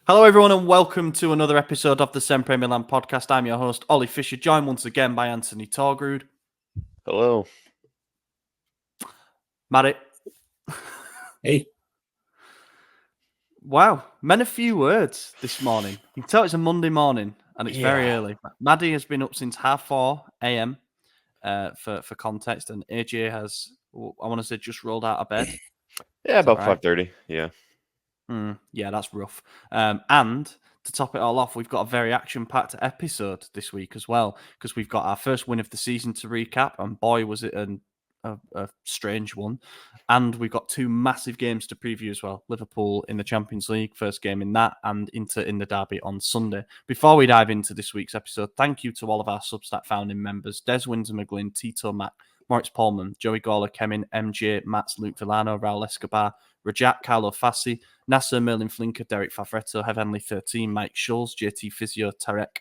Hello, everyone, and welcome to another episode of the SempreMilan podcast. I'm your host, Ollie Fisher, joined once again by Anthony Torgrud. Hello. Maddie. Hey. Wow, men a few words this morning. You can tell it's a Monday morning and it's very early. Maddie has been up since 4:30 a.m. For context, and AJ has, I want to say, just rolled out of bed. Yeah, about 5:30. Yeah. Yeah, that's rough. And to top it all off, we've got a very action-packed episode this week as well, because we've got our first win of the season to recap, and boy, was it a strange one. And we've got two massive games to preview as well. Liverpool in the Champions League, first game in that, and Inter in the Derby on Sunday. Before we dive into this week's episode, thank you to all of our Substack founding members, Des Windsor-McGlynn, Tito Mack, Moritz Paulman, Joey Gawler, Kemin, MJ, Mats, Luke Villano, Raul Escobar, Rajat, Carlo Fassi, Nasser, Merlin Flinker, Derek Favretto, Heavenly 13, Mike Schulz, JT Physio, Tarek,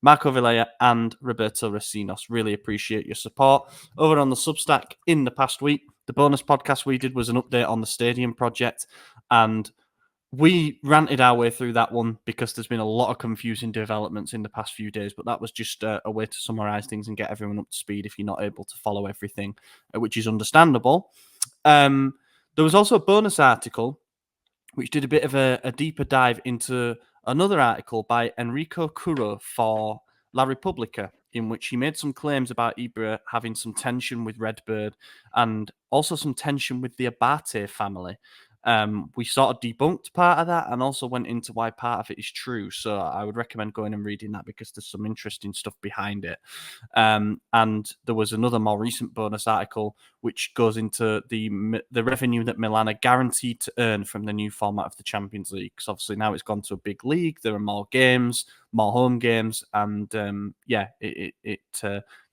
Marco Villela, and Roberto Racinos. Really appreciate your support. Over on the Substack in the past week, the bonus podcast we did was an update on the stadium project, and we ranted our way through that one because there's been a lot of confusing developments in the past few days, but that was just a way to summarize things and get everyone up to speed if you're not able to follow everything, which is understandable. There was also a bonus article which did a bit of a deeper dive into another article by Enrico Curro for La Repubblica, in which he made some claims about Ibra having some tension with Redbird and also some tension with the Abate family. We sort of debunked part of that and also went into why part of it is true. So I would recommend going and reading that because there's some interesting stuff behind it. And there was another more recent bonus article which goes into the revenue that Milan are guaranteed to earn from the new format of the Champions League. Because obviously now it's gone to a big league. There are more games, more home games, and it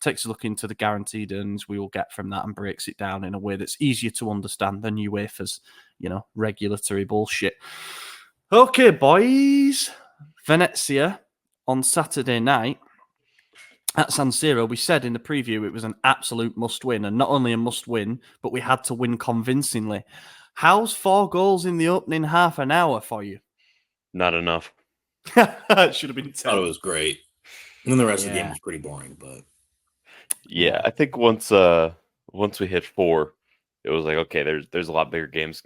takes a look into the guaranteed earnings we will get from that and breaks it down in a way that's easier to understand than UEFA's, regulatory bullshit. Okay, boys. Venezia on Saturday night at San Siro. We said in the preview it was an absolute must-win, and not only a must-win, but we had to win convincingly. How's 4 goals in the opening half an hour for you? Not enough. It should have been 10. I thought it was great. And then the rest of the game was pretty boring, but yeah, I think once we hit 4, it was like, okay, there's a lot bigger games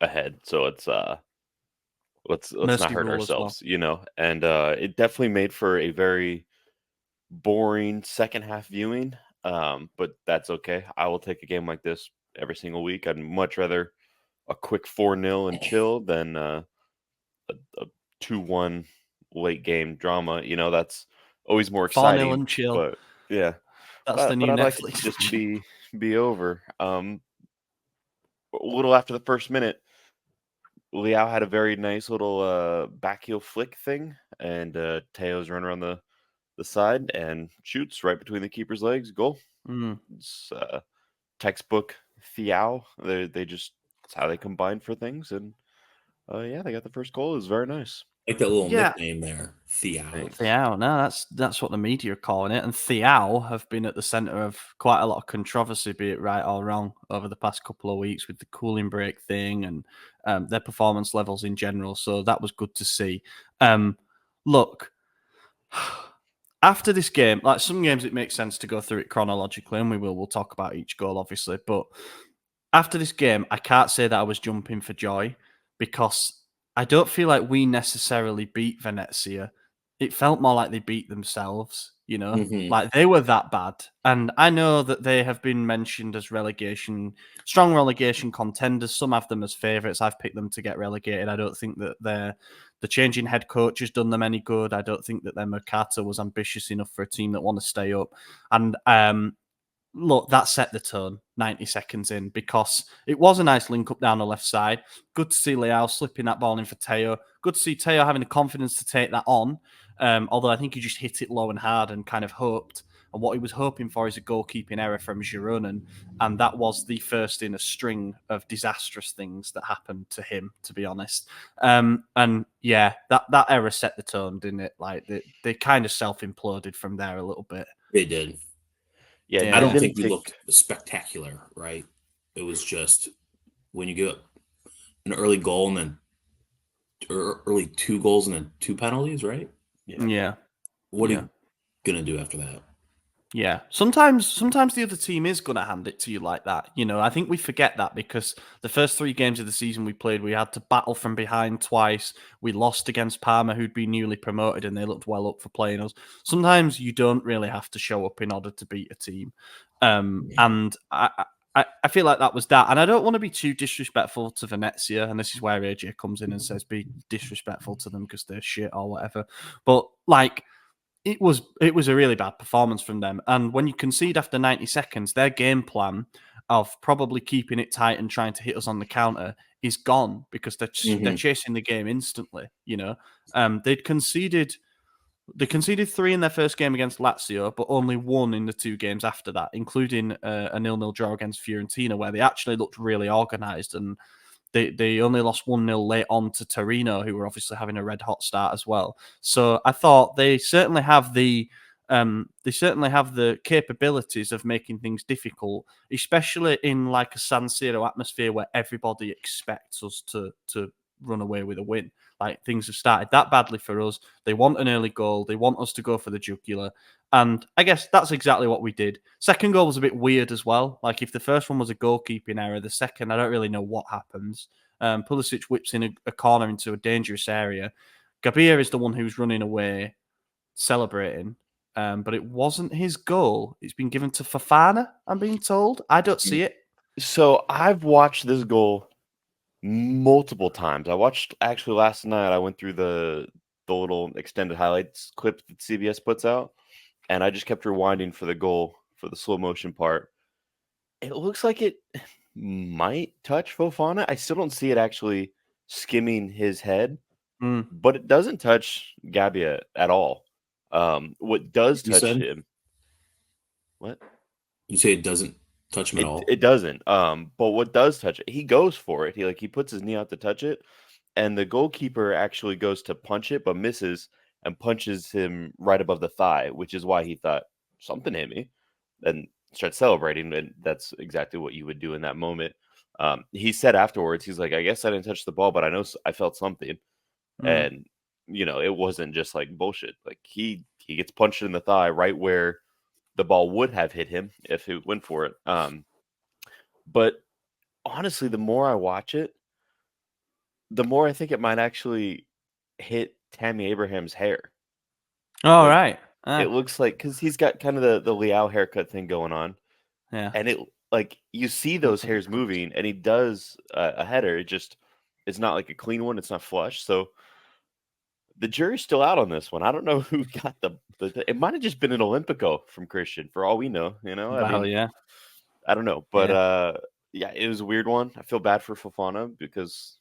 ahead, so let's not hurt ourselves, And it definitely made for a very boring second half viewing, but that's okay. I will take a game like this every single week. I'd much rather a quick 4-0 and chill than a 2-1 late game drama. That's always more exciting. 4-0 and chill. But yeah, that's the new I'd Netflix. like it to just be over. A little after the first minute, Leao had a very nice little back heel flick thing, and Teo's run around the side and shoots right between the keeper's legs. Goal. It's textbook Thiao. They just, that's how they combine for things, and they got the first goal. It was very nice. Like that little nickname there, Thiao. Thiao. No, that's what the media are calling it. And Thiao have been at the centre of quite a lot of controversy, be it right or wrong, over the past couple of weeks with the cooling break thing and their performance levels in general. So that was good to see. Look, after this game, like some games, it makes sense to go through it chronologically, and we'll talk about each goal, obviously. But after this game, I can't say that I was jumping for joy because I don't feel like we necessarily beat Venezia. It felt more like they beat themselves, like they were that bad. And I know that they have been mentioned as strong relegation contenders. Some have them as favourites. I've picked them to get relegated. I don't think that the changing head coach has done them any good. I don't think that their Mercato was ambitious enough for a team that want to stay up. And look, that set the tone 90 seconds in because it was a nice link up down the left side. Good to see Leao slipping that ball in for Teo. Good to see Teo having the confidence to take that on. Although I think he just hit it low and hard and kind of hoped. And what he was hoping for is a goalkeeping error from Giroud. And that was the first in a string of disastrous things that happened to him, to be honest. And yeah, that error set the tone, didn't it? Like they kind of self-imploded from there a little bit. They did. Yeah, I don't think we looked spectacular, right? It was just when you get an early goal and then early 2 goals and then 2 penalties, right? Yeah. What are Yeah. you gonna do after that? Yeah, sometimes the other team is going to hand it to you like that. I think we forget that because the first 3 games of the season we played, we had to battle from behind twice. We lost against Parma, who'd been newly promoted, and they looked well up for playing us. Sometimes you don't really have to show up in order to beat a team, and I feel like that was that. And I don't want to be too disrespectful to Venezia, and this is where AJ comes in and says be disrespectful to them because they're shit or whatever. But like, it was a really bad performance from them. And when you concede after 90 seconds, their game plan of probably keeping it tight and trying to hit us on the counter is gone because they're chasing the game instantly. They conceded 3 in their first game against Lazio, but only 1 in the 2 games after that, including a 0-0 draw against Fiorentina, where they actually looked really organised, and they only lost 1-0 late on to Torino, who were obviously having a red hot start as well. So I thought they certainly have the capabilities of making things difficult, especially in like a San Siro atmosphere where everybody expects us to run away with a win. Like, things have started that badly for us. They want an early goal. They want us to go for the jugular. And I guess that's exactly what we did. Second goal was a bit weird as well. Like, if the first one was a goalkeeping error, the second, I don't really know what happens. Pulisic whips in a corner into a dangerous area. Gabia is the one who's running away, celebrating. But it wasn't his goal. It's been given to Fofana, I'm being told. I don't see it. So I've watched this goal multiple times. I watched actually last night. I went through the little extended highlights clip that CBS puts out, and I just kept rewinding for the goal for the slow motion part. It looks like it might touch Fofana. I still don't see it actually skimming his head, but it doesn't touch Gabia at all. What does touch him? What? You say it doesn't touch him at all? It doesn't. But what does touch it? He goes for it. He puts his knee out to touch it, and the goalkeeper actually goes to punch it, but misses and punches him right above the thigh, which is why he thought something hit me, and starts celebrating. And that's exactly what you would do in that moment. He said afterwards, he's like, "I guess I didn't touch the ball, but I know I felt something." And it wasn't just like bullshit. Like, he gets punched in the thigh right where the ball would have hit him if he went for it. But honestly, the more I watch it, the more I think it might actually hit Tammy Abraham's hair. All right. It looks like, because he's got kind of the Liao haircut thing going on. Yeah. And it, like, you see those hairs moving, and he does a header. It's not like a clean one. It's not flush. So the jury's still out on this one. I don't know who got the it might have just been an Olympico from Christian, for all we know. Yeah. I don't know, but yeah, it was a weird one. I feel bad for Fofana because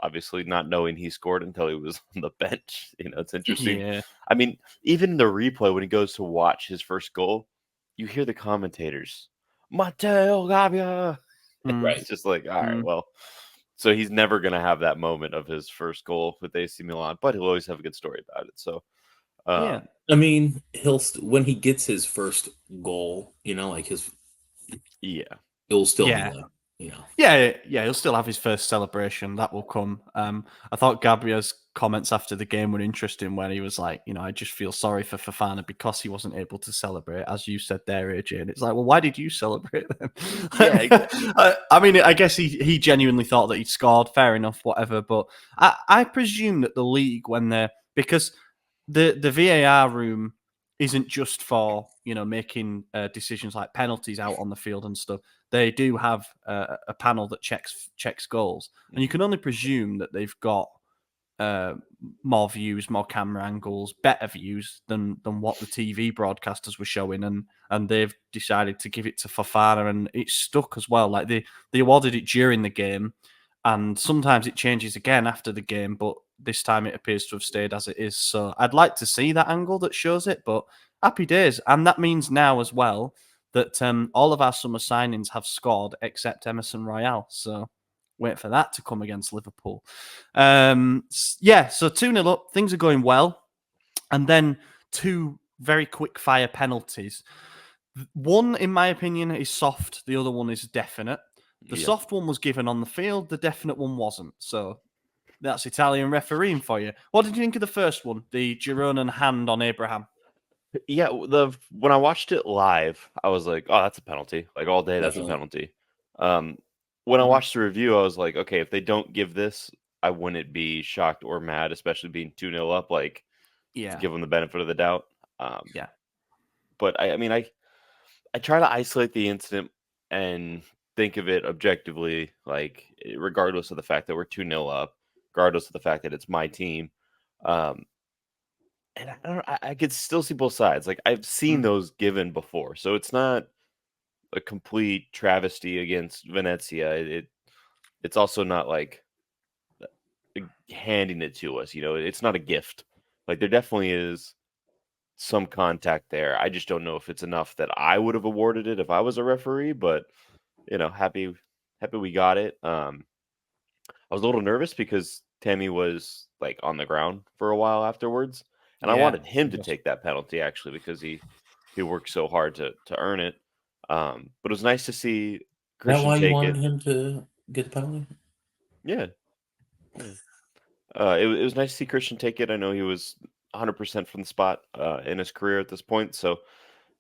obviously not knowing he scored until he was on the bench. It's interesting. Yeah. I mean, even in the replay when he goes to watch his first goal, you hear the commentators, Matteo Gabia. Right. It's just like, all right, well, so he's never going to have that moment of his first goal with AC Milan, but he'll always have a good story about it. So, yeah, I mean, when he gets his first goal, like his, it'll still be there. Yeah, he'll still have his first celebration. That will come. I thought Gabriel's comments after the game were interesting, where he was like, I just feel sorry for Fofana because he wasn't able to celebrate, as you said there, AJ. And it's like, well, why did you celebrate then? Yeah, exactly. I mean, I guess he genuinely thought that he'd scored. Fair enough, whatever. But I presume that the league, because the VAR room isn't just for making decisions like penalties out on the field and stuff. They do have a panel that checks goals, and you can only presume that they've got more views, more camera angles, better views than what the TV broadcasters were showing, and they've decided to give it to Fofana, and it's stuck as well. Like, they awarded it during the game, and sometimes it changes again after the game, but this time it appears to have stayed as it is. So I'd like to see that angle that shows it, but happy days. And that means now as well that all of our summer signings have scored except Emerson Royale. So wait for that to come against Liverpool. So 2-0 up. Things are going well. And then 2 very quick fire penalties. One, in my opinion, is soft. The other one is definite. The soft one was given on the field. The definite one wasn't. So That's Italian refereeing for you. What did you think of the first one? The Gironan hand on Abraham. Yeah, when I watched it live, I was like, "Oh, that's a penalty!" Like all day, Definitely. that's a penalty. When I watched the review, I was like, "Okay, if they don't give this, I wouldn't be shocked or mad, especially being 2-0 up. Like, Yeah, give them the benefit of the doubt." yeah, But I mean, I try to isolate the incident and think of it objectively, like regardless of the fact that we're 2-0 up, regardless of the fact that it's my team. Um, and I don't know, I could still see both sides. Like I've seen those given before, so it's not a complete travesty against Venezia. It's also not like handing it to us. It's not a gift. Like there definitely is some contact there. I just don't know if it's enough that I would have awarded it if I was a referee. But happy we got it. I was a little nervous because Tammy was like on the ground for a while afterwards, and I yeah. wanted him to take that penalty actually because he worked so hard to earn it. But it was nice to see Is that Christian why you take wanted it. him to get the penalty? Yeah. It was nice to see Christian take it. I know he was 100% from the spot in his career at this point. So,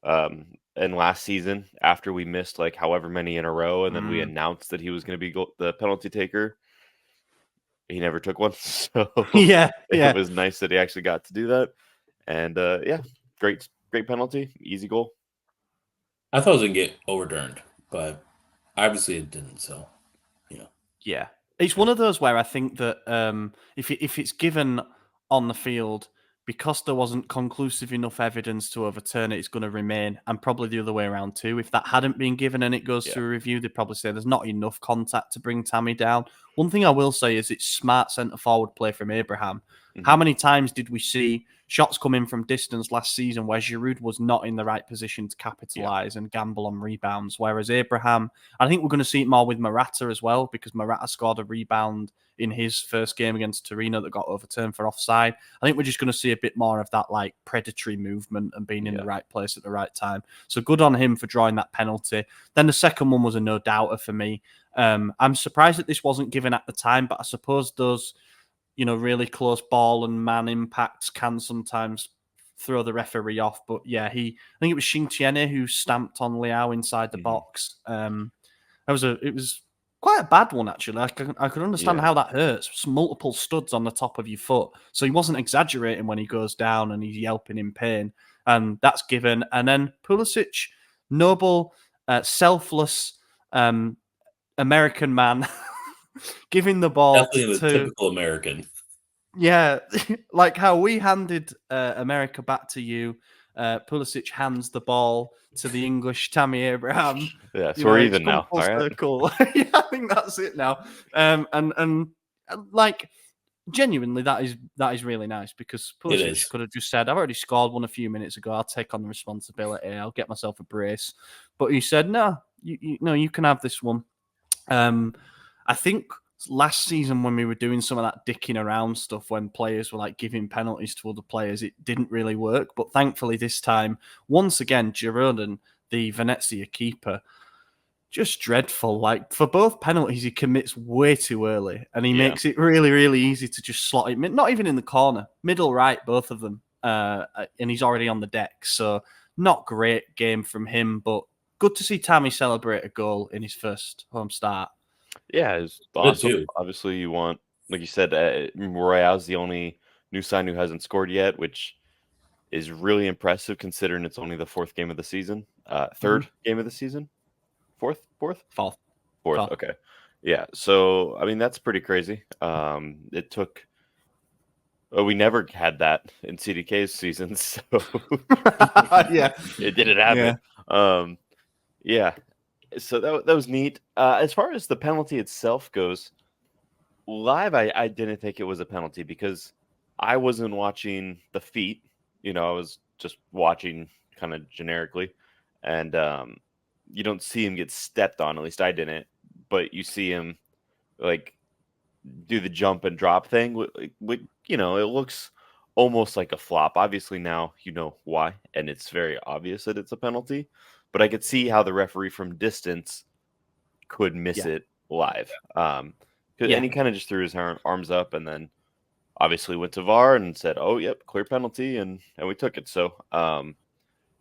and last season, after we missed like however many in a row, and then we announced that he was going to be the penalty taker, he never took one. So Yeah, it was nice that he actually got to do that. And yeah, great penalty, easy goal. I thought it was going to get overturned, but obviously it didn't. So, yeah. It's one of those where I think that if it's given on the field, because there wasn't conclusive enough evidence to overturn it, it's going to remain, and probably the other way around too. If that hadn't been given and it goes through a review, they'd probably say there's not enough contact to bring Tammy down. One thing I will say is it's smart centre forward play from Abraham. How many times did we see shots come in from distance last season where Giroud was not in the right position to capitalise and gamble on rebounds, whereas Abraham, I think we're going to see it more with Morata as well, because Morata scored a rebound in his first game against Torino that got overturned for offside. I think we're just going to see a bit more of that like predatory movement and being in the right place at the right time. So good on him for drawing that penalty. Then the second one was a no-doubter for me. I'm surprised that this wasn't given at the time, but I suppose those really close ball and man impacts can sometimes throw the referee off. But yeah, I think it was Xintiene who stamped on Leao inside the box. It was quite a bad one, actually. I can understand how that hurts. Some multiple studs on the top of your foot. So he wasn't exaggerating when he goes down and he's yelping in pain. And that's given. And then Pulisic, noble, selfless American man, giving the ball definitely the typical American. Yeah, like how we handed America back to you. Pulisic hands the ball to the English Tammy Abraham. Yeah, so we're even now. All right. Circle. Yeah, I think that's it now. And like genuinely, that is really nice, because Pulisic could have just said, "I've already scored one a few minutes ago. I'll take on the responsibility. I'll get myself a brace." But he said, "No, you can have this one." I think last season when we were doing some of that dicking around stuff, when players were like giving penalties to other players, it didn't really work. But thankfully this time, once again, Giroud, the Venezia keeper, just dreadful. Like for both penalties, he commits way too early, and he makes it really, really easy to just slot it. Not even in the corner, middle right, both of them, and he's already on the deck. So not great game from him, but good to see Tammy celebrate a goal in his first home start. Yeah, it's awesome. Obviously, you want, like you said, Royale's the only new sign who hasn't scored yet, which is really impressive considering it's only the fourth game of the season. Third game of the season? Fourth? Fourth. Okay. Yeah. So, I mean, that's pretty crazy. It took. We never had that in CDK's season, so yeah, it didn't happen. Yeah. So that was neat. As far as the penalty itself goes, live, I didn't think it was a penalty because I wasn't watching the feet. I was just watching kind of generically, and you don't see him get stepped on. At least I didn't. But you see him like do the jump and drop thing. It looks almost like a flop. Obviously now you know why, and it's very obvious that it's a penalty. But I could see how the referee from distance could miss it live. And he kind of just threw his arms up, and then obviously went to VAR and said, "Oh, yep, clear penalty," and we took it. So,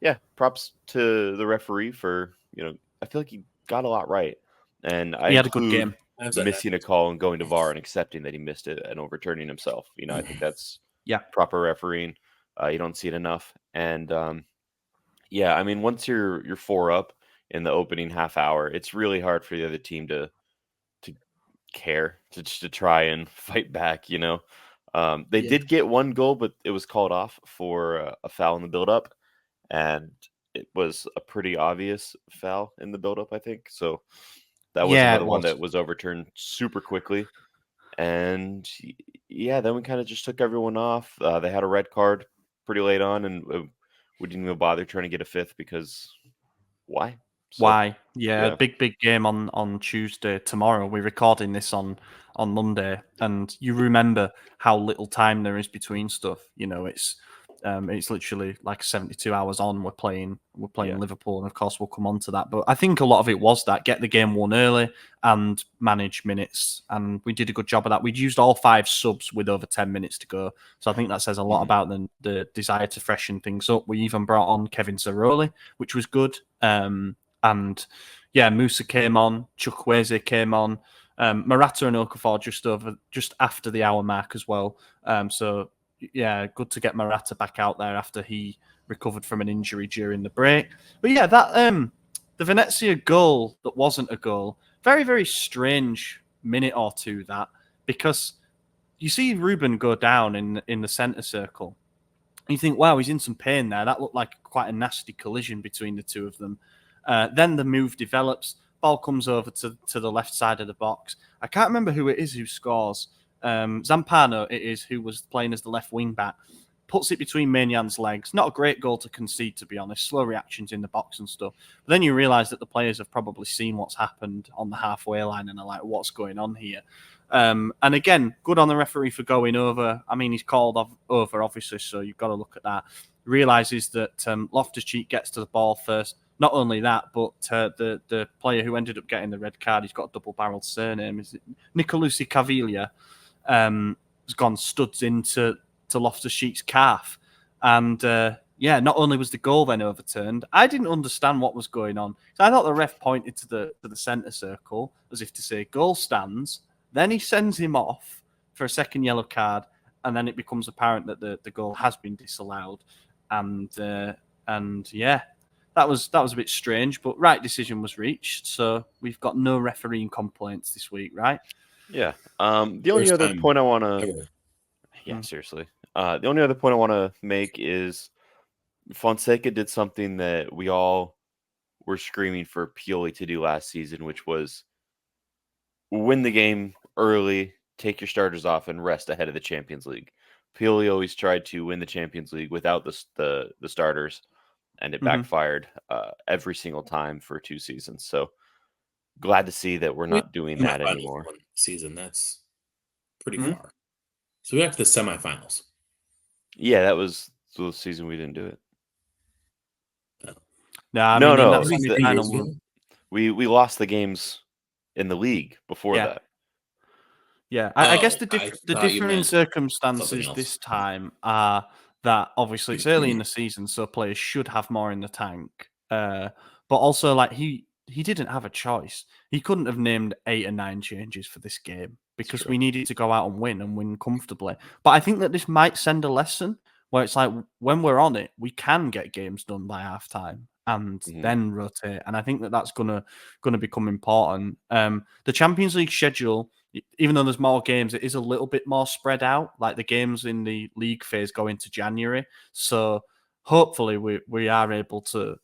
yeah, props to the referee for, I feel like he got a lot right, and I had a good game. Missing a call and going to VAR and accepting that he missed it and overturning himself. I think that's proper refereeing. You don't see it enough, and I mean, once you're 4 up in the opening half hour, it's really hard for the other team to care, to try and fight back. They did get one goal, but it was called off for a foul in the build-up, and it was a pretty obvious foul in the build-up, I think. So that was another one that was overturned super quickly. And then we kind of just took everyone off. They had a red card pretty late on, and we didn't even bother trying to get a fifth because why? So, why? Yeah, big game on Tuesday. Tomorrow we're recording this on Monday, and you remember how little time there is between stuff. It's literally like 72 hours on. We're playing Liverpool, and of course we'll come on to that. But I think a lot of it was that get the game won early and manage minutes, and we did a good job of that. We'd used all 5 subs with over 10 minutes to go, so I think that says a lot about the desire to freshen things up. We even brought on Kevin Zaroli, which was good. And Musa came on, Chukwueze came on, Morata and Okafor just after the hour mark as well. So good to get Morata back out there after he recovered from an injury during the break. But that the Venezia goal that wasn't a goal, very, very strange minute or two that, because you see Ruben go down in the centre circle. And you think, wow, he's in some pain there. That looked like quite a nasty collision between the two of them. Then the move develops. Ball comes over to the left side of the box. I can't remember who it is who scores. Zampano it is, who was playing as the left wing back. Puts it between Maignan legs. Not a great goal to concede, to be honest. Slow reactions in the box and stuff. But then you realise that the players have probably seen what's happened on the halfway line and are like, what's going on here? And again, good on the referee for going over. I mean, he's called over, obviously, so you've got to look at that. Realises that Loftus-Cheek gets to the ball first. Not only that, but the player who ended up getting the red card, he's got a double-barreled surname. Is it Nicolucci Caviglia? Has gone studs into Loftus-Cheek's calf. And not only was the goal then overturned, I didn't understand what was going on. So I thought the ref pointed to the centre circle as if to say goal stands. Then he sends him off for a second yellow card, and then it becomes apparent that the goal has been disallowed. And that was a bit strange, but right decision was reached. So we've got no refereeing complaints this week, right? Yeah. The only other point I want to... Yeah, seriously. The only other point I want to make is Fonseca did something that we all were screaming for Pioli to do last season, which was win the game early, take your starters off, and rest ahead of the Champions League. Pioli always tried to win the Champions League without the starters, and it backfired every single time for 2 seasons. So glad to see that we're not doing that anymore. Season, that's pretty far. So we got to the semifinals. Yeah, that was the season we didn't do it. No. We lost the games in the league before that. Yeah, I guess the differing circumstances this time are that obviously it's early in the season, so players should have more in the tank. But also, like he didn't have a choice. He couldn't have named 8 or 9 changes for this game because we needed to go out and win comfortably. But I think that this might send a lesson where it's like when we're on it, we can get games done by half time and then rotate. And I think that that's gonna become important. The Champions League schedule, even though there's more games, it is a little bit more spread out. Like the games in the league phase go into January, so hopefully we are able to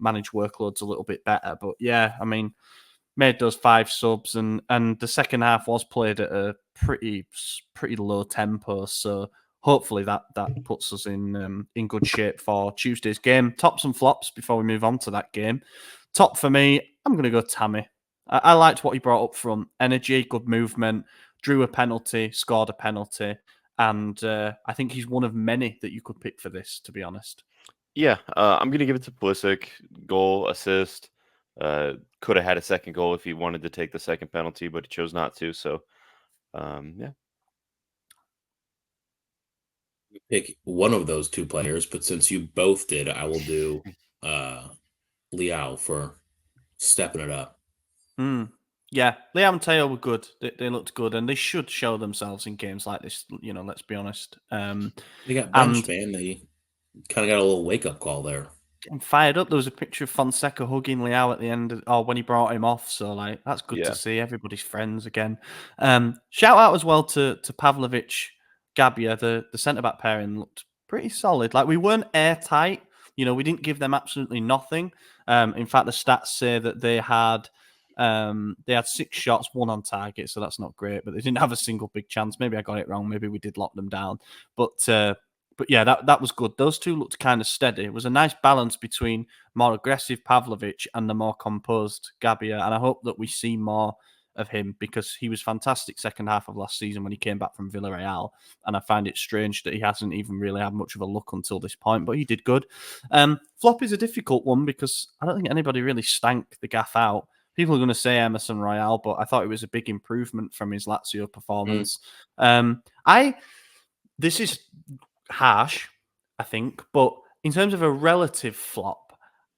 manage workloads a little bit better. But yeah, I mean, made those 5 subs, and the second half was played at a pretty low tempo. So hopefully that puts us in good shape for Tuesday's game. Tops and flops before we move on to that game. Top for me, I'm going to go Tammy. I liked what he brought up front. Energy, good movement, drew a penalty, scored a penalty. And I think he's one of many that you could pick for this, to be honest. Yeah, I'm going to give it to Pulisic. Goal, assist, Could have had a second goal if he wanted to take the second penalty, but he chose not to. So, yeah. Pick one of those two players, but since you both did, I will do Liao for stepping it up. Yeah, Liam and Teo were good. They looked good, and they should show themselves in games like this. Let's be honest. They got benched, man. They kind of got a little wake-up call there. Getting fired up. There was a picture of Fonseca hugging Liao at the end, or when he brought him off. So, that's good to see. Everybody's friends again. Shout out as well to Pavlovic, Gabia. The centre-back pairing looked pretty solid. We weren't airtight. We didn't give them absolutely nothing. In fact, the stats say that they had 6 shots, 1 on target, so that's not great. But they didn't have a single big chance. Maybe I got it wrong. Maybe we did lock them down. But yeah, that was good. Those two looked kind of steady. It was a nice balance between more aggressive Pavlovic and the more composed Gabia. And I hope that we see more of him because he was fantastic second half of last season when he came back from Villarreal. And I find it strange that he hasn't even really had much of a look until this point, but he did good. Flop is a difficult one because I don't think anybody really stank the gaff out. People are going to say Emerson Royale, but I thought it was a big improvement from his Lazio performance. This is harsh, I think, but in terms of a relative flop,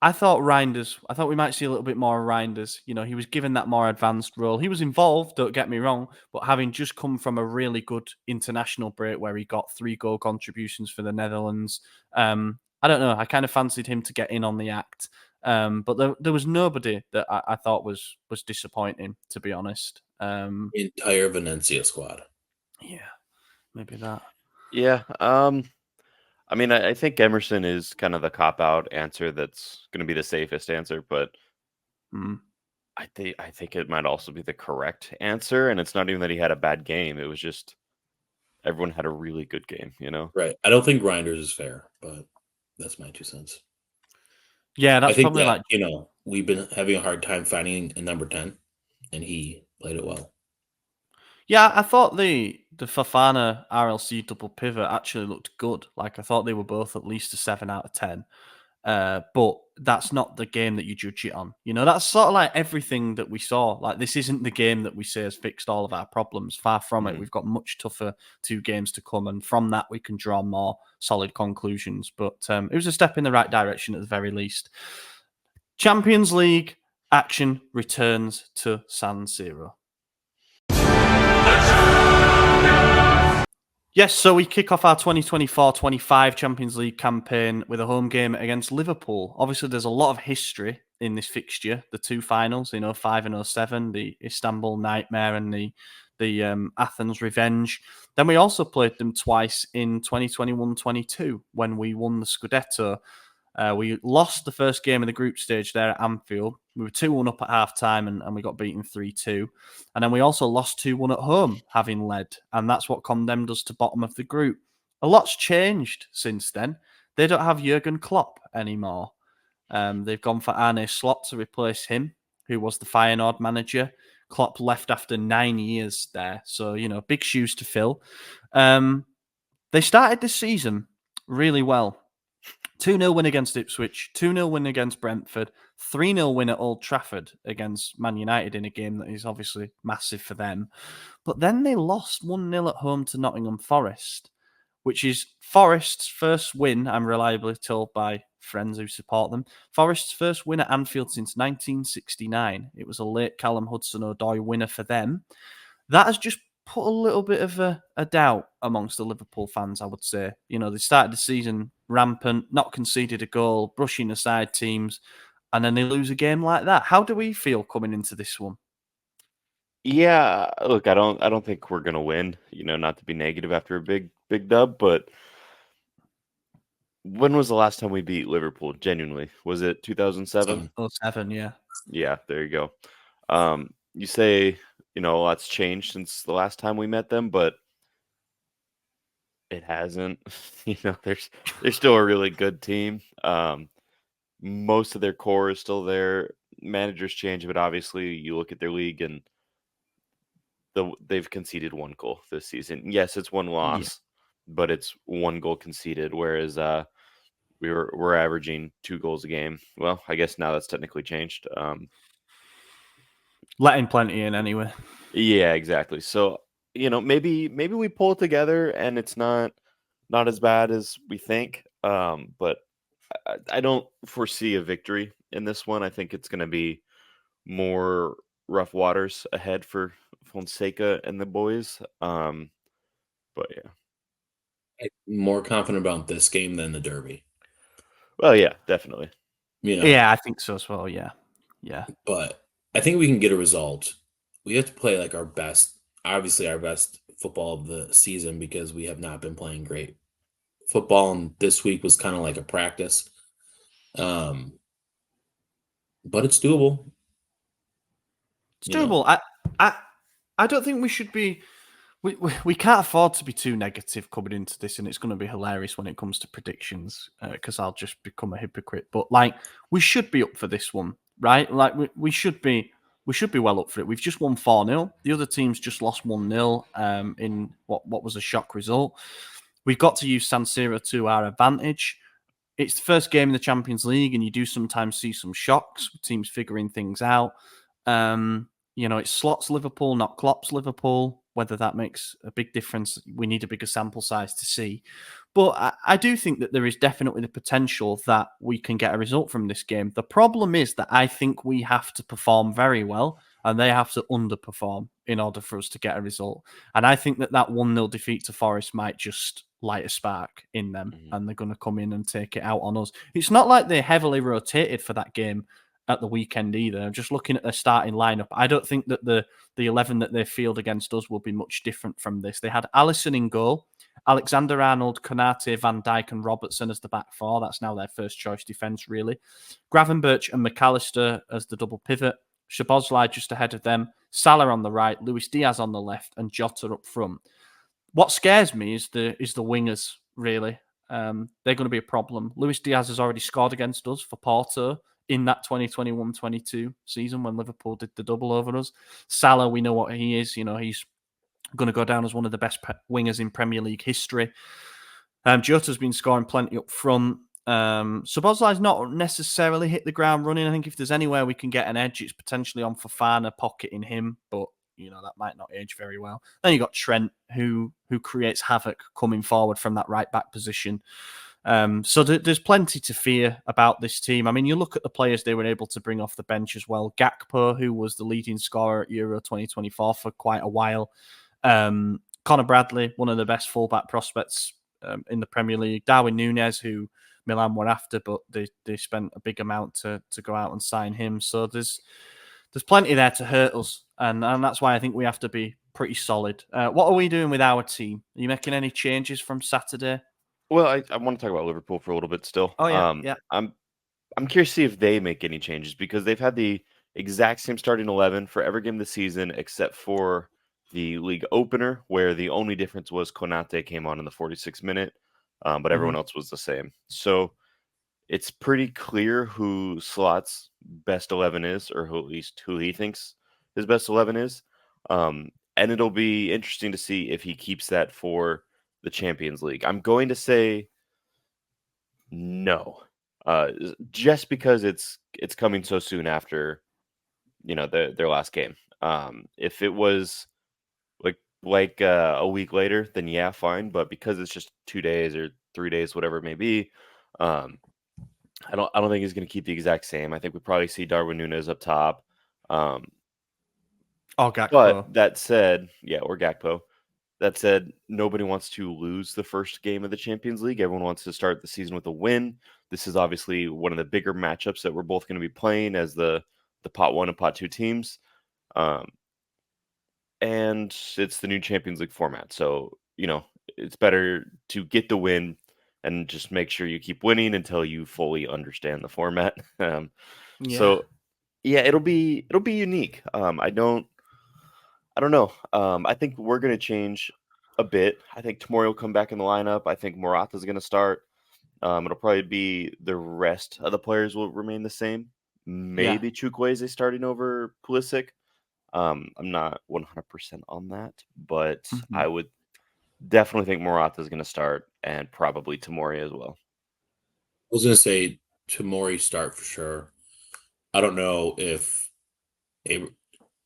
I thought we might see a little bit more of Reinders. He was given that more advanced role. He was involved, don't get me wrong, but having just come from a really good international break where he got 3 goal contributions for the Netherlands, I don't know. I kind of fancied him to get in on the act. But there was nobody that I thought was disappointing, to be honest. The entire Venezia squad. Yeah, maybe that. Yeah. I mean, I think Emerson is kind of the cop-out answer that's going to be the safest answer, but I think it might also be the correct answer, and it's not even that he had a bad game. It was just everyone had a really good game, Right. I don't think Reinders is fair, but that's my 2 cents. Yeah, that's probably we've been having a hard time finding a number 10, and he played it well. Yeah, I thought the Fofana RLC double pivot actually looked good. I thought they were both at least a 7 out of 10. But that's not the game that you judge it on. That's sort of like everything that we saw. This isn't the game that we say has fixed all of our problems. Far from it. We've got much tougher 2 games to come. And from that, we can draw more solid conclusions. But it was a step in the right direction at the very least. Champions League action returns to San Siro. Yes, so we kick off our 2024-25 Champions League campaign with a home game against Liverpool. Obviously, there's a lot of history in this fixture. The 2 finals in 05 and 07, the Istanbul Nightmare and the Athens Revenge. Then we also played them twice in 2021-22 when we won the Scudetto. We lost the first game of the group stage there at Anfield. We were 2-1 up at half-time and we got beaten 3-2. And then we also lost 2-1 at home, having led. And that's what condemned us to bottom of the group. A lot's changed since then. They don't have Jurgen Klopp anymore. They've gone for Arne Slot to replace him, who was the Feyenoord manager. Klopp left after 9 years there. So, big shoes to fill. They started this season really well. 2-0 win against Ipswich, 2-0 win against Brentford, 3-0 win at Old Trafford against Man United in a game that is obviously massive for them. But then they lost 1-0 at home to Nottingham Forest, which is Forest's first win, I'm reliably told by friends who support them. Forest's first win at Anfield since 1969. It was a late Callum Hudson-Odoi winner for them. That has just put a little bit of a doubt amongst the Liverpool fans, I would say. They started the season rampant, not conceded a goal, brushing aside teams, and then they lose a game like that. How do we feel coming into this one? Yeah, look, I don't think we're gonna win. Not to be negative after a big dub, but when was the last time we beat Liverpool? Genuinely, was it 2007? 2007, yeah. Yeah, there you go. You say a lot's changed since the last time we met them, but it hasn't. They're still a really good team. Most of their core is still there. Managers change, but obviously you look at their league and they've conceded 1 goal this season. Yes, it's 1 loss, but it's 1 goal conceded. Whereas we're averaging 2 goals a game. Well, I guess now that's technically changed. Letting plenty in anyway. Yeah, exactly. So, maybe we pull it together and it's not as bad as we think. But I don't foresee a victory in this one. I think it's going to be more rough waters ahead for Fonseca and the boys. But yeah. I'm more confident about this game than the Derby. Well, yeah, definitely. Yeah, I think so as well. Yeah. But I think we can get a result. We have to play like our best football of the season because we have not been playing great football, and this week was kind of like a practice. But it's doable. It's doable. I don't think we should be. We can't afford to be too negative coming into this, and it's going to be hilarious when it comes to predictions because I'll just become a hypocrite. But we should be up for this one, right? We should be well up for it. We've just won 4-0. The other team's just lost 1-0 in what was a shock result. We've got to use San Siro to our advantage. It's the first game in the Champions League, and you do sometimes see some shocks, teams figuring things out. It's Slot's Liverpool, not Klopp's Liverpool. Whether that makes a big difference, we need a bigger sample size to see. But I do think that there is definitely the potential that we can get a result from this game. The problem is that I think we have to perform very well and they have to underperform in order for us to get a result. And I think that 1-0 defeat to Forest might just light a spark in them and they're going to come in and take it out on us. It's not like they heavily rotated for that game at the weekend either. Just looking at their starting lineup, I don't think that the 11 that they field against us will be much different from this. They had Alisson in goal, Alexander-Arnold, Konate, Van Dijk and Robertson as the back four. That's now their first choice defence, really. Gravenberch and McAllister as the double pivot. Szoboszlai just ahead of them. Salah on the right, Luis Diaz on the left, and Jota up front. What scares me is the wingers, really. They're going to be a problem. Luis Diaz has already scored against us for Porto in that 2021-22 season when Liverpool did the double over us. Salah, we know what he is. He's going to go down as one of the best wingers in Premier League history. Jota's been scoring plenty up front. Szoboszlai's not necessarily hit the ground running. I think if there's anywhere we can get an edge, it's potentially on Fofana pocketing him, but that might not age very well. Then you got Trent, who creates havoc coming forward from that right back position. So there's plenty to fear about this team. I mean, you look at the players they were able to bring off the bench as well. Gakpo, who was the leading scorer at Euro 2024 for quite a while. Conor Bradley, one of the best fullback prospects in the Premier League. Darwin Núñez, who Milan were after, but they spent a big amount to go out and sign him. So there's plenty there to hurt us, and that's why I think we have to be pretty solid. What are we doing with our team? Are you making any changes from Saturday? Well, I want to talk about Liverpool for a little bit still. Oh, yeah, yeah. I'm curious to see if they make any changes because they've had the exact same starting 11 for every game this season except for the league opener, where the only difference was Konate came on in the 46th minute, but everyone else was the same. So it's pretty clear who Slot's best 11 is, or at least who he thinks his best 11 is. And it'll be interesting to see if he keeps that for the Champions League. I'm going to say no, just because it's coming so soon after their last game. If it was like a week later, then yeah, fine. But because it's just 2 days or 3 days, whatever it may be, I don't think he's going to keep the exact same. I think we probably see Darwin Núñez up top. Gakpo. But that said, or Gakpo. That said, nobody wants to lose the first game of the Champions League. Everyone wants to start the season with a win. This is obviously one of the bigger matchups that we're both going to be playing as the pot 1 and pot 2 teams. And it's the new Champions League format. So, it's better to get the win and just make sure you keep winning until you fully understand the format. So, yeah, it'll be unique. I don't know. I think we're going to change a bit. I think Tomori will come back in the lineup. I think Morata's going to start. It'll probably be the rest of the players will remain the same. Maybe Chukwueze starting over Pulisic. I'm not 100% on that, but I would definitely think Morata is going to start and probably Tomori as well. was going to say Tomori start for sure. I don't know if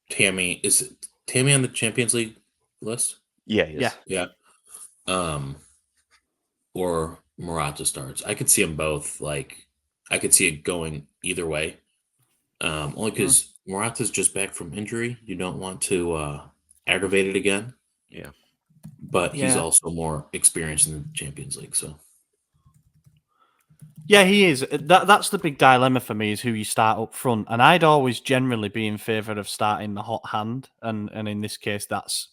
Tammy on the Champions League list? Yeah, he is. Yeah. Yeah. Or Morata starts. I could see them both. Like, I could see it going either way. Only because Morata's just back from injury. You don't want to aggravate it again. Yeah. But he's Yeah. also more experienced in the Champions League. So Yeah, he is. That's the big dilemma for me, is who you start up front. And I'd always generally be in favour of starting the hot hand, and in this case, that's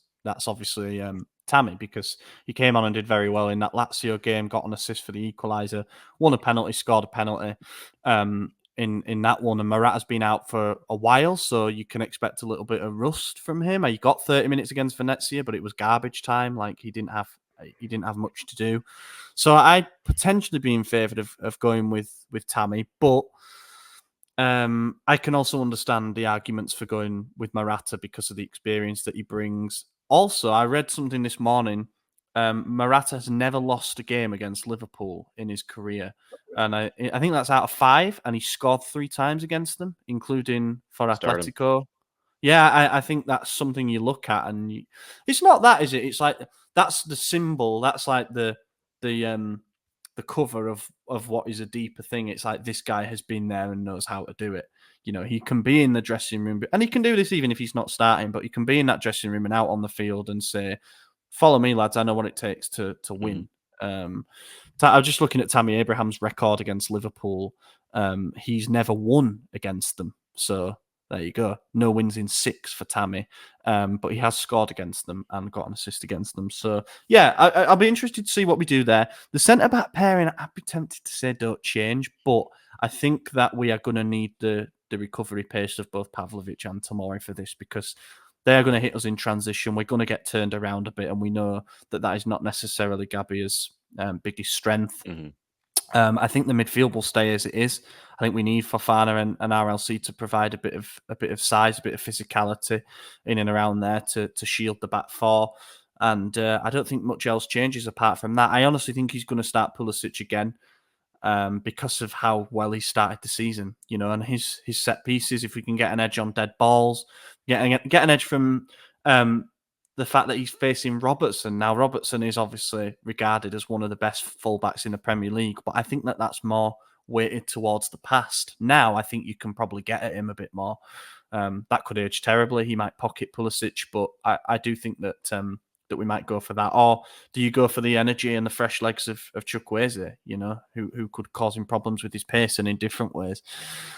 obviously Tammy, because he came on and did very well in that Lazio game, got an assist for the equaliser, won a penalty, scored a penalty in that one. And Morata's been out for a while, so you can expect a little bit of rust from him. He got 30 minutes against Venezia, but it was garbage time. Like, he didn't have much to do. So I'd potentially be in favour of going with Tammy, but I can also understand the arguments for going with Morata because of the experience that he brings. Also, I read something this morning. Morata has never lost a game against Liverpool in his career, and I think that's out of 5, and he scored 3 times against them, including for Start him. Atletico. Yeah, I think that's something you look at, and it's not that, is it? It's like, that's the symbol. That's like the cover of what is a deeper thing. It's like, this guy has been there and knows how to do it. You know, he can be in the dressing room, and he can do this even if he's not starting. But he can be in that dressing room and out on the field and say, "Follow me, lads. I know what it takes to win." I was just looking at Tammy Abraham's record against Liverpool. He's never won against them, so there you go. No wins in 6 for Tammy, but he has scored against them and got an assist against them. So, yeah, I'll be interested to see what we do there. The centre-back pairing, I'd be tempted to say don't change, but I think that we are going to need the recovery pace of both Pavlovic and Tomori for this, because they're going to hit us in transition. We're going to get turned around a bit, and we know that is not necessarily Gabby's biggest strength. I think the midfield will stay as it is. I think we need Fofana and RLC to provide a bit of size, a bit of physicality in and around there to shield the back four. And I don't think much else changes apart from that. I honestly think he's going to start Pulisic again because of how well he started the season, you know, and his set pieces. If we can get an edge on dead balls, get an edge from the fact that he's facing Robertson. Now, Robertson is obviously regarded as one of the best fullbacks in the Premier League, but I think that that's more weighted towards the past. Now, I think you can probably get at him a bit more. That could age terribly. He might pocket Pulisic, but I do think that that we might go for that. Or do you go for the energy and the fresh legs of Chukwueze, you know, who could cause him problems with his pace and in different ways?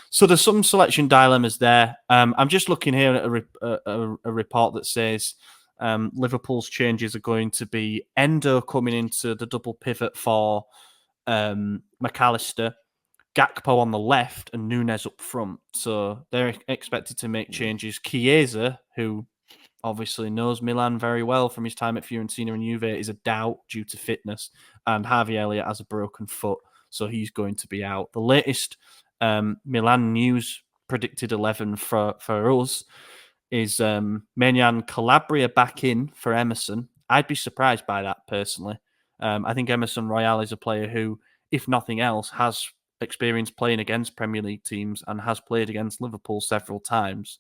So there's some selection dilemmas there. I'm just looking here at a report that says Liverpool's changes are going to be Endo coming into the double pivot for McAllister, Gakpo on the left, and Nunes up front. So they're expected to make changes. Chiesa, who obviously knows Milan very well from his time at Fiorentina and Juve, is a doubt due to fitness, and Harvey Elliott has a broken foot, so he's going to be out. The latest Milan news predicted 11 for us is Maignan Calabria back in for Emerson. I'd be surprised by that personally. I think Emerson Royale is a player who, if nothing else, has experience playing against Premier League teams and has played against Liverpool several times.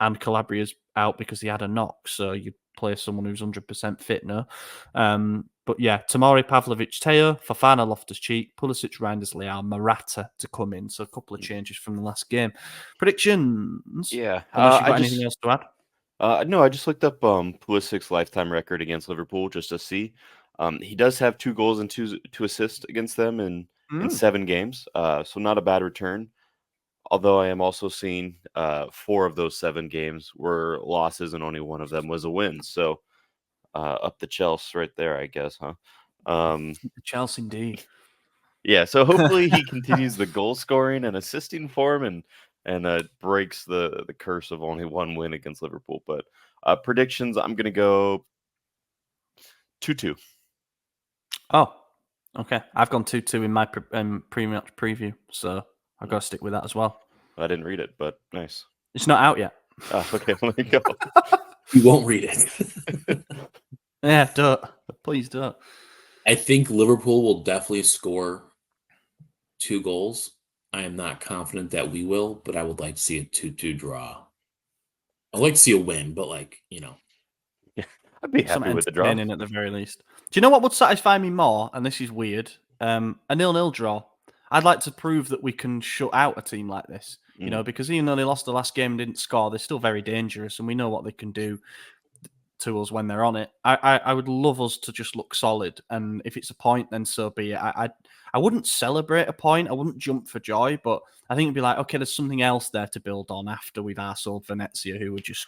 And Calabria's out because he had a knock, so you play someone who's 100% fit now. But yeah, Tomori, Pavlovic, Teo, Fofana, Loftus-Cheek, Pulisic, Reinders, Leao, Morata to come in. So a couple of changes from the last game. Predictions? Yeah. Unless you've got anything else to add? No, I just looked up Pulisic's lifetime record against Liverpool just to see. He does have 2 goals and 2 assists against them in 7 games, so not a bad return. Although I am also seeing 4 of those 7 games were losses and only one of them was a win. So up the Chelsea right there, I guess, huh? Chelsea indeed. Yeah, so hopefully he continues the goal scoring and assisting form and breaks the curse of only 1 win against Liverpool. But predictions, I'm going to go 2-2. Oh, okay. I've gone 2-2 in my pre-match preview, so I've got to stick with that as well. I didn't read it, but nice. It's not out yet. Oh, okay, well, there you go. You won't read it. Yeah, don't. Please don't. I think Liverpool will definitely score 2 goals. I am not confident that we will, but I would like to see a 2-2 draw. I'd like to see a win, but Yeah, I'd be Some happy with the draw. entertaining at the very least. Do you know what would satisfy me more? And this is weird. A 0-0 draw. I'd like to prove that we can shut out a team like this. Because even though they lost the last game and didn't score, they're still very dangerous, and we know what they can do to us when they're on it. I would love us to just look solid, and if it's a point, then so be it. I wouldn't celebrate a point. I wouldn't jump for joy, but I think it'd be like, okay, there's something else there to build on after we've arseholed Venezia, who were just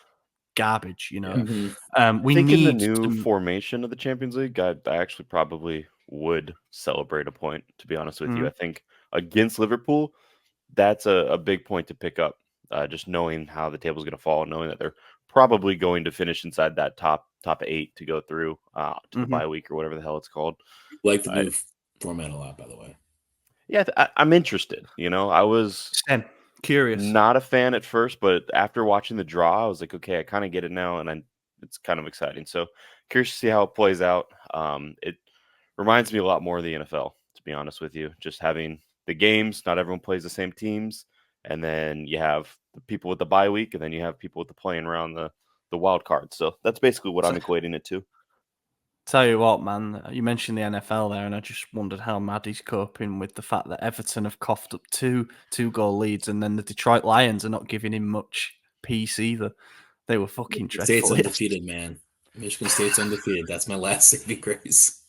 garbage. We I think in the need new to. formation of the Champions League, I actually probably would celebrate a point, to be honest with you. I think against Liverpool, that's a big point to pick up. Just knowing how the table's going to fall, knowing that they're probably going to finish inside that top 8 to go through to the bye week or whatever the hell it's called. like the new format a lot, by the way. Yeah, I'm interested. I was Curious. not a fan at first, but after watching the draw, I was like, okay, I kind of get it now, and it's kind of exciting. So curious to see how it plays out. It reminds me a lot more of the NFL, to be honest with you. Just having the games, not everyone plays the same teams, and then you have the people with the bye week, and then you have people with the playing around the wild card. So that's basically what I'm equating it to. Tell you what, man, you mentioned the NFL there, and I just wondered how Maddie's coping with the fact that Everton have coughed up two goal leads, and then the Detroit Lions are not giving him much peace either. They were fucking dreadful. State's undefeated, man. Michigan State's undefeated. That's my last saving grace.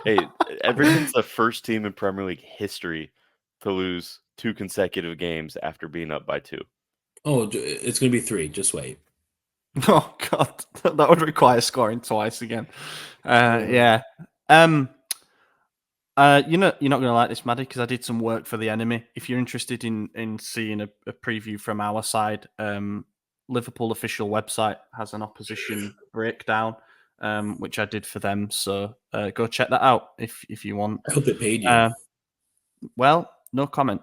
Hey, Everton's the first team in Premier League history to lose 2 consecutive games after being up by 2. Oh, it's going to be 3. Just wait. Oh God, that would require scoring twice again. Yeah. You're not going to like this, Maddie, because I did some work for the enemy. If you're interested in seeing a preview from our side, Liverpool official website has an opposition breakdown, which I did for them. So go check that out if you want. I hope they paid you. Well, no comment.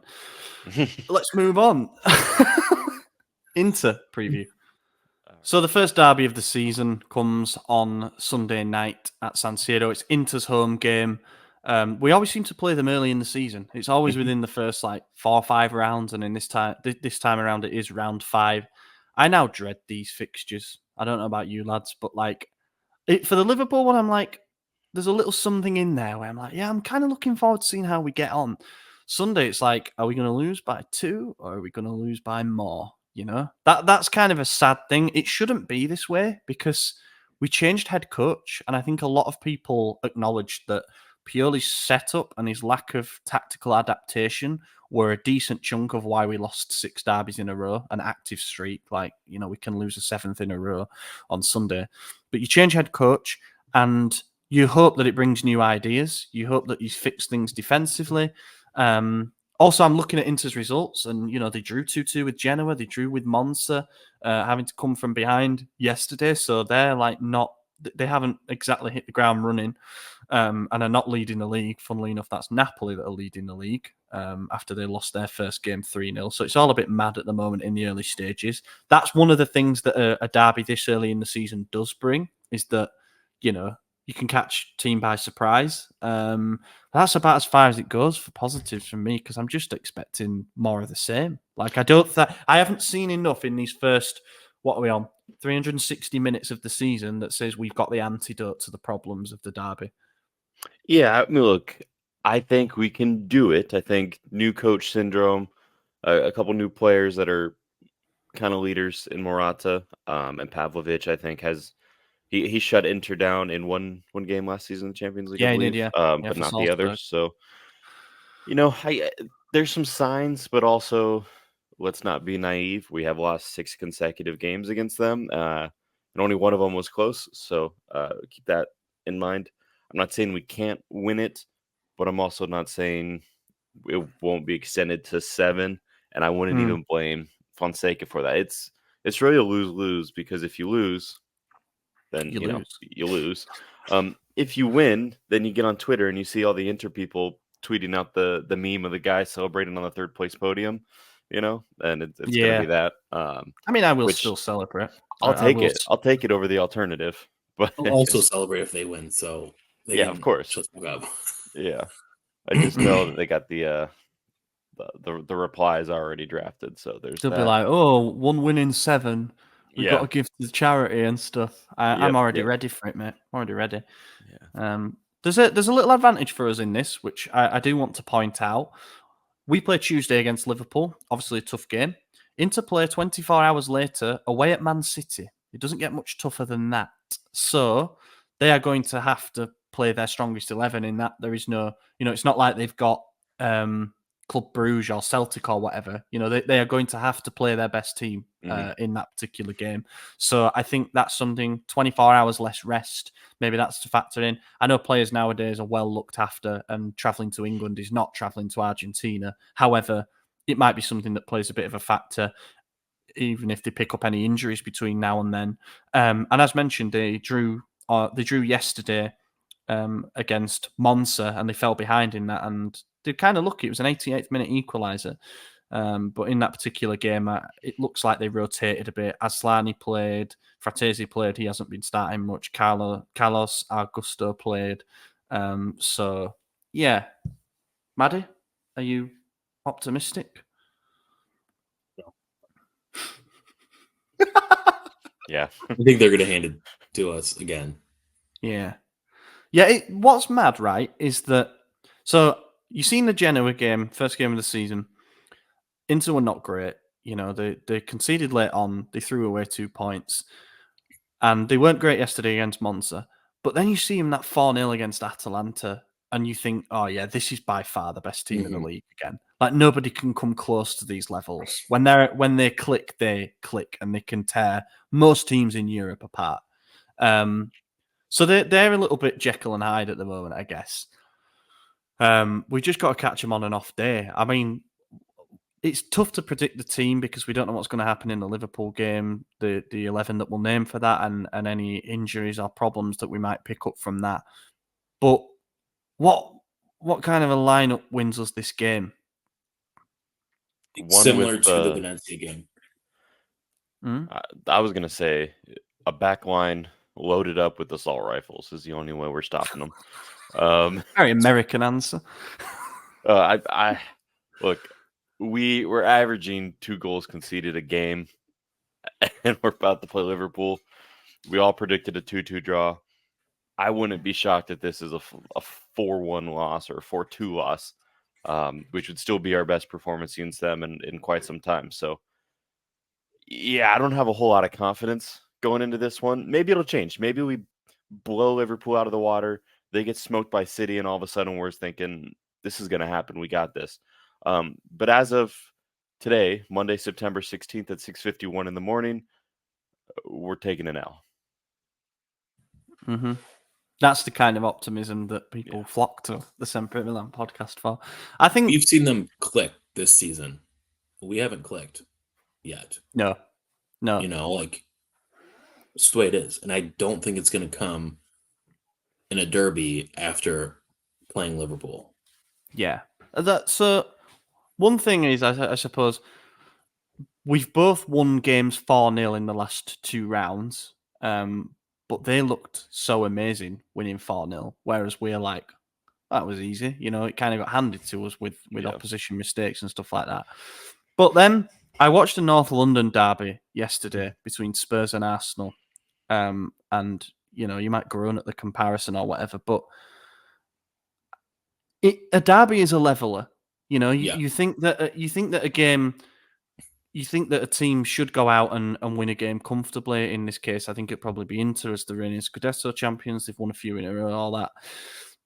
Let's move on. Inter preview. So the first derby of the season comes on Sunday night at San Siro. It's Inter's home game. We always seem to play them early in the season. It's always within the first 4 or 5 rounds, and in this time around it is round 5. I now dread these fixtures. I don't know about you lads, but for the Liverpool one, I'm like, there's a little something in there where I'm like, yeah, I'm kind of looking forward to seeing how we get on. Sunday, it's like, are we going to lose by 2 or are we going to lose by more? That's kind of a sad thing. It shouldn't be this way because we changed head coach, and I think a lot of people acknowledged that Pioli's setup and his lack of tactical adaptation were a decent chunk of why we lost 6 derbies in a row, an active streak. We can lose a 7th in a row on Sunday. But you change head coach, and you hope that it brings new ideas. You hope that he's fixed things defensively. Also, I'm looking at Inter's results, and they drew 2-2 with Genoa. They drew with Monza, having to come from behind yesterday. So they're they haven't exactly hit the ground running, and are not leading the league. Funnily enough, that's Napoli that are leading the league after they lost their first game 3-0. So it's all a bit mad at the moment in the early stages. That's one of the things that a derby this early in the season does bring, is that you can catch team by surprise. That's about as far as it goes for positives from me, because I'm just expecting more of the same. I haven't seen enough in these first, what are we on, 360 minutes of the season that says we've got the antidote to the problems of the derby. Yeah, I mean, look, I think we can do it. I think new coach syndrome, a couple new players that are kind of leaders in Morata and Pavlovic, I think he shut Inter down in one game last season in the Champions League. Yeah, I he believe, did, yeah. but not the others. So, there's some signs, but also let's not be naive. We have lost 6 consecutive games against them, and only one of them was close. So keep that in mind. I'm not saying we can't win it, but I'm also not saying it won't be extended to 7. And I wouldn't even blame Fonseca for that. It's really a lose-lose, because if you lose, then you lose. If you win, then you get on Twitter and you see all the Inter people tweeting out the meme of the guy celebrating on the 3rd place podium, and it's going to be that. I will still celebrate. I'll take it. I'll take it over the alternative. But I'll also celebrate if they win. So of course. Shut the fuck up. Yeah, I just know that they got the the reply is already drafted. So there's They'll that. be like, "Oh, 1 win in 7. We've got Yeah. to give to the charity and stuff." I'm Yep, already yep. ready for it, mate. I'm already ready. Yeah. There's a little advantage for us in this, which I do want to point out. We play Tuesday against Liverpool, obviously a tough game. Into play 24 hours later, away at Man City. It doesn't get much tougher than that. So they are going to have to play their strongest 11 in that. There is no, it's not like they've got Club Bruges or Celtic or whatever. They are going to have to play their best team in that particular game. So I think that's something, 24 hours less rest. Maybe that's to factor in. I know players nowadays are well looked after, and travelling to England is not travelling to Argentina. However, it might be something that plays a bit of a factor, even if they pick up any injuries between now and then. And as mentioned, they drew yesterday against Monza, and they fell behind in that, and they're kind of lucky. It was an 88th minute equaliser. But in that particular game, it looks like they rotated a bit. Aslani played, Fratesi played. He hasn't been starting much. Carlos Augusto played. So, yeah. Maddie, are you optimistic? Yeah. I think they're going to hand it to us again. Yeah. Yeah, what's mad, right, is that... So, you've seen the Genoa game, first game of the season. Inter were not great. They conceded late on. They threw away 2 points. And they weren't great yesterday against Monza. But then you see them that 4-0 against Atalanta, and you think, oh, yeah, this is by far the best team in the league again. Like, nobody can come close to these levels. When they click, and they can tear most teams in Europe apart. So they're a little bit Jekyll and Hyde at the moment, I guess. We just got to catch them on an off day. I mean, it's tough to predict the team because we don't know what's going to happen in the Liverpool game, the 11 that we'll name for that, and any injuries or problems that we might pick up from that. But what kind of a lineup wins us this game? Similar to the Venezia game. I was going to say a back line loaded up with assault rifles is the only way we're stopping them. Very American answer. I look, we're averaging 2 goals conceded a game, and we're about to play Liverpool. We all predicted a 2-2 draw. I wouldn't be shocked if this is a 4-1 loss or a 4-2 loss, which would still be our best performance against them in quite some time. So, yeah, I don't have a whole lot of confidence going into this one. Maybe it'll change. Maybe we blow Liverpool out of the water. They get smoked by City, and all of a sudden we're thinking, this is going to happen. We got this. But as of today, Monday, September 16th at 6:51 in the morning, we're taking an L. Mm-hmm. That's the kind of optimism that people flock to the SempreMilan podcast for. I think you've seen them click this season. We haven't clicked yet. No. It's the way it is. And I don't think it's going to come in a derby after playing Liverpool. Yeah. So one thing is, I suppose, we've both won games 4-0 in the last 2 rounds, but they looked so amazing winning 4-0, whereas we're like, that was easy. It kind of got handed to us with opposition mistakes and stuff like that. But then I watched the North London derby yesterday between Spurs and Arsenal, and you might groan at the comparison or whatever, but a derby is a leveler. You think that a game, you think that a team should go out and win a game comfortably. In this case, I think it'd probably be Inter as the reigning Scudetto champions. They've won a few in a row, all that.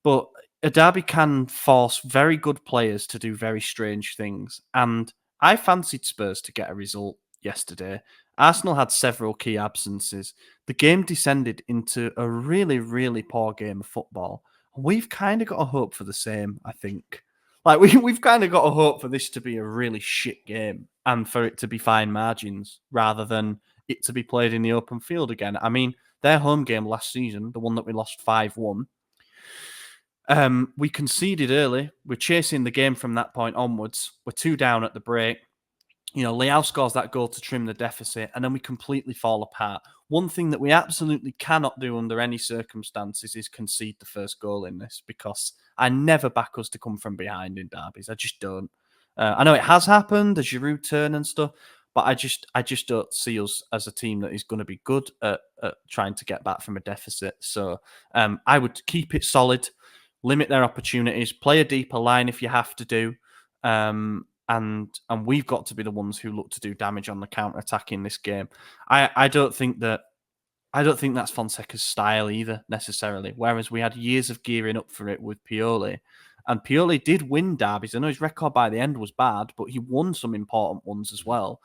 But a derby can force very good players to do very strange things. And I fancied Spurs to get a result yesterday. Arsenal had several key absences. The game descended into a really, really poor game of football. We've kind of got a hope for the same, I think. Like, we've kind of got a hope for this to be a really shit game and for it to be fine margins rather than it to be played in the open field again. I mean, their home game last season, the one that we lost 5-1, we conceded early. We're chasing the game from that point onwards. We're 2 down at the break. Leao scores that goal to trim the deficit, and then we completely fall apart. One thing that we absolutely cannot do under any circumstances is concede the first goal in this, because I never back us to come from behind in derbies. I just don't. I know it has happened, the Giroud turn and stuff, but I just don't see us as a team that is going to be good at trying to get back from a deficit. So I would keep it solid, limit their opportunities, play a deeper line if you have to do, and we've got to be the ones who look to do damage on the counter attack in this game. I don't think that's Fonseca's style either necessarily. Whereas we had years of gearing up for it with Pioli. And Pioli did win derbies. I know his record by the end was bad, but he won some important ones as well.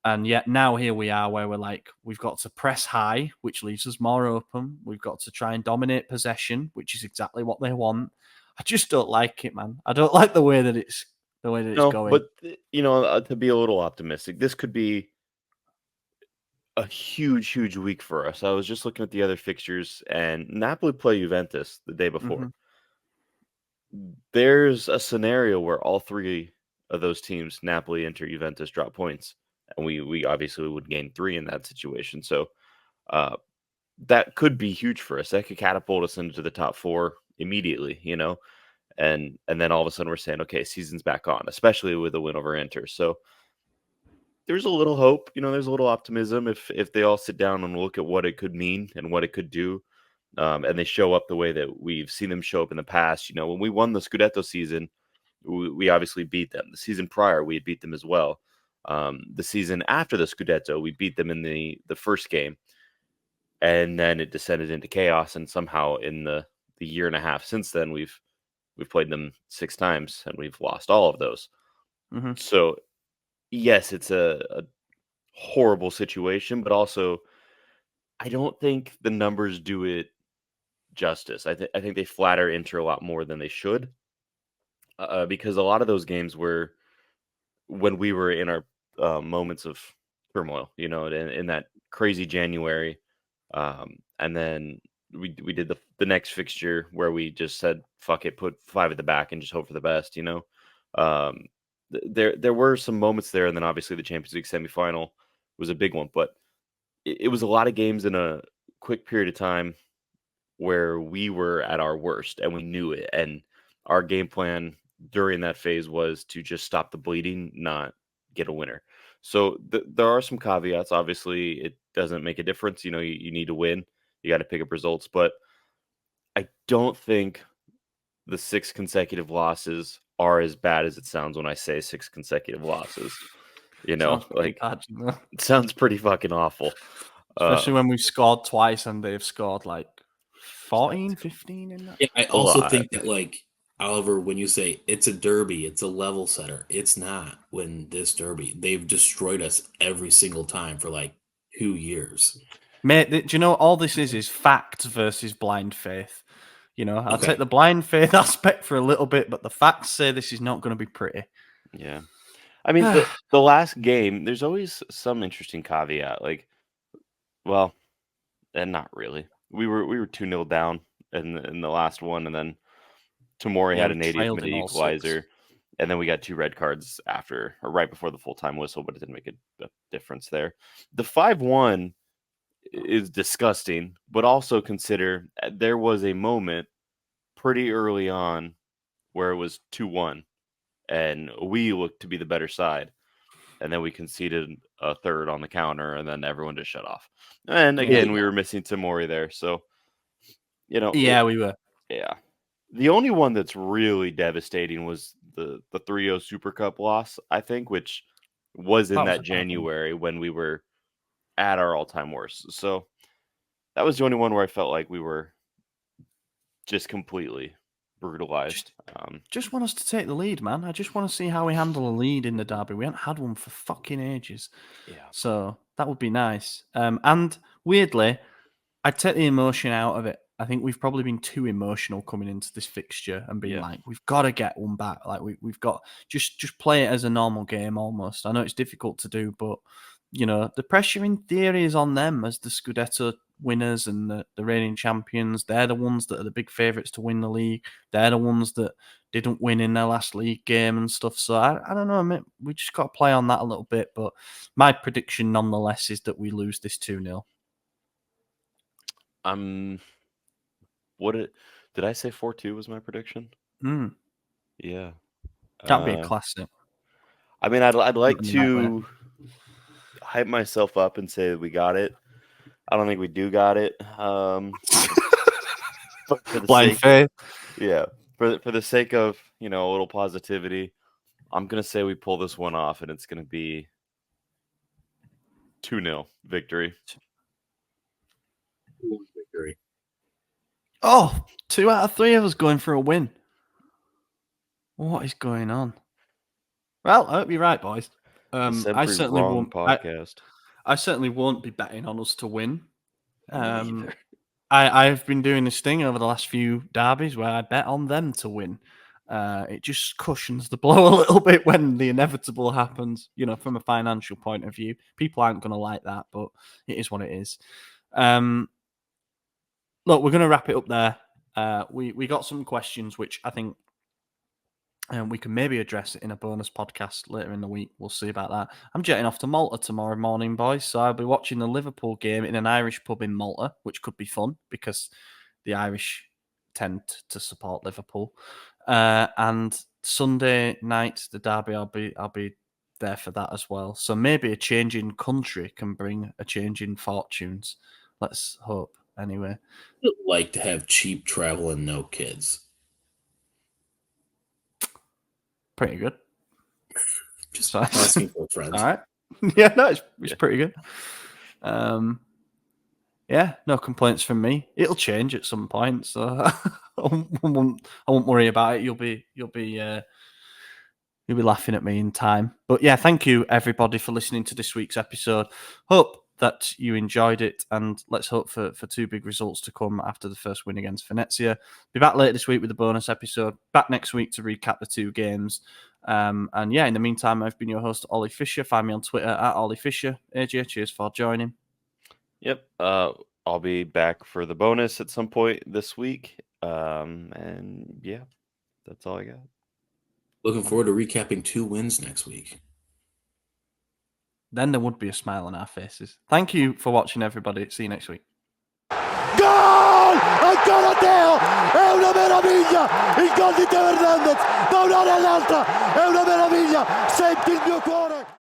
And yet now here we are where we're like, we've got to press high, which leaves us more open. We've got to try and dominate possession, which is exactly what they want. I just don't like it, man. I don't like the way that it's going. But to be a little optimistic, this could be a huge week for us. I was just looking at the other fixtures, and Napoli play Juventus the day before. Mhm. There's a scenario where all three of those teams, Napoli, Inter, Juventus, drop points, and we obviously would gain 3 in that situation. So that could be huge for us. That could catapult us into the top 4 immediately, and then all of a sudden we're saying, okay, season's back on, especially with a win over Inter. So there's a little hope, there's a little optimism if they all sit down and look at what it could mean and what it could do. And they show up the way that we've seen them show up in the past. When we won the Scudetto season, we obviously beat them. The season prior, we had beat them as well. The season after the Scudetto, we beat them in the first game. And then it descended into chaos. And somehow in the year and a half since then, we've played them 6 times and we've lost all of those. Mm-hmm. So, yes, it's a horrible situation, but also I don't think the numbers do it justice. I think they flatter Inter a lot more than they should, because a lot of those games were when we were in our moments of turmoil, in that crazy January, and then we did the next fixture where we just said fuck it, put 5 at the back and just hope for the best. There were some moments there, and then obviously the Champions League semifinal was a big one, but it was a lot of games in a quick period of time where we were at our worst and we knew it. And our game plan during that phase was to just stop the bleeding, not get a winner. So there are some caveats. Obviously, it doesn't make a difference. You need to win. You got to pick up results. But I don't think the 6 consecutive losses are as bad as it sounds when I say 6 consecutive losses. Sounds like bad, it sounds pretty fucking awful. Especially when we've scored twice and they've scored like 14, 15 in that. Yeah, I also think that, like, Oliver, when you say it's a derby, it's a level setter, it's not. When this derby, they've destroyed us every single time for like 2 years. Mate, do you know what all this is facts versus blind faith? I'll Okay. take the blind faith aspect for a little bit, but the facts say this is not going to be pretty. Yeah. I mean, the last game, there's always some interesting caveat. Like, well, and not really. We were 2-0 down in the last one, and then Tomori had an 80th minute equalizer, and then we got 2 red cards after or right before the full-time whistle, but it didn't make a difference there. The 5-1 is disgusting, but also consider there was a moment pretty early on where it was 2-1, and we looked to be the better side. And then we conceded a third on the counter, and then everyone just shut off. And again, we were missing Tomori there. So, Yeah, we were. Yeah. The only one that's really devastating was the 3-0 Super Cup loss, I think, which was in that January when we were at our all-time worst. So that was the only one where I felt like we were just completely brutalized. Just want us to take the lead, man. I just want to see how we handle a lead in the derby. We haven't had one for fucking ages. Yeah. So that would be nice. And weirdly, I'd take the emotion out of it. I think we've probably been too emotional coming into this fixture and being like, we've got to get one back. Like we've got just play it as a normal game almost. I know it's difficult to do, but the pressure in theory is on them as the Scudetto winners and the reigning champions. They're the ones that are the big favourites to win the league. They're the ones that didn't win in their last league game and stuff. So I don't know, mate. We just got to play on that a little bit. But my prediction nonetheless is that we lose this 2-0. Did I say 4-2 was my prediction? Mm. Yeah. That'd be a classic. I mean, I'd like in the right way. to hype myself up and say that we got it. I don't think we do got it. But for the Blind sake, faith. yeah, for the sake of a little positivity, I'm gonna say we pull this one off, and it's gonna be 2-0 victory. Victory. Oh, 2 out of 3 of us going for a win. What is going on? Well, I hope you're right, boys. The I Sempre certainly Wrong won't. podcast. I certainly won't be betting on us to win. Me either. I've been doing this thing over the last few derbies where I bet on them to win. It just cushions the blow a little bit when the inevitable happens. From a financial point of view, people aren't going to like that, but it is what it is. Look, we're going to wrap it up there. We got some questions which I think we can maybe address it in a bonus podcast later in the week. We'll see about that. I'm jetting off to Malta tomorrow morning, boys. So I'll be watching the Liverpool game in an Irish pub in Malta, which could be fun because the Irish tend to support Liverpool. And Sunday night, the derby, I'll be there for that as well. So maybe a change in country can bring a change in fortunes. Let's hope. Anyway, I'd like to have cheap travel and no kids. pretty good. Just So- asking for friends. All right. Yeah, no, it's pretty good. Yeah, no complaints from me. It'll change at some point, so I won't worry about it. You'll be laughing at me in time. But yeah, thank you everybody for listening to this week's episode. Hope that you enjoyed it, and let's hope for 2 big results to come after the first win against Venezia. Be back later this week with a bonus episode. Back next week to recap the 2 games. And yeah, in the meantime, I've been your host, Ollie Fisher. Find me on Twitter at Ollie Fisher. AJ, cheers for joining. Yep. I'll be back for the bonus at some point this week. And yeah, that's all I got. Looking forward to recapping 2 wins next week. Then there would be a smile on our faces. Thank you for watching, everybody. See you next week. Gol! Ancora Teo! È una meraviglia! Il gol di Teo Hernandez da un'area all'altra! È una meraviglia! Senti il mio cuore!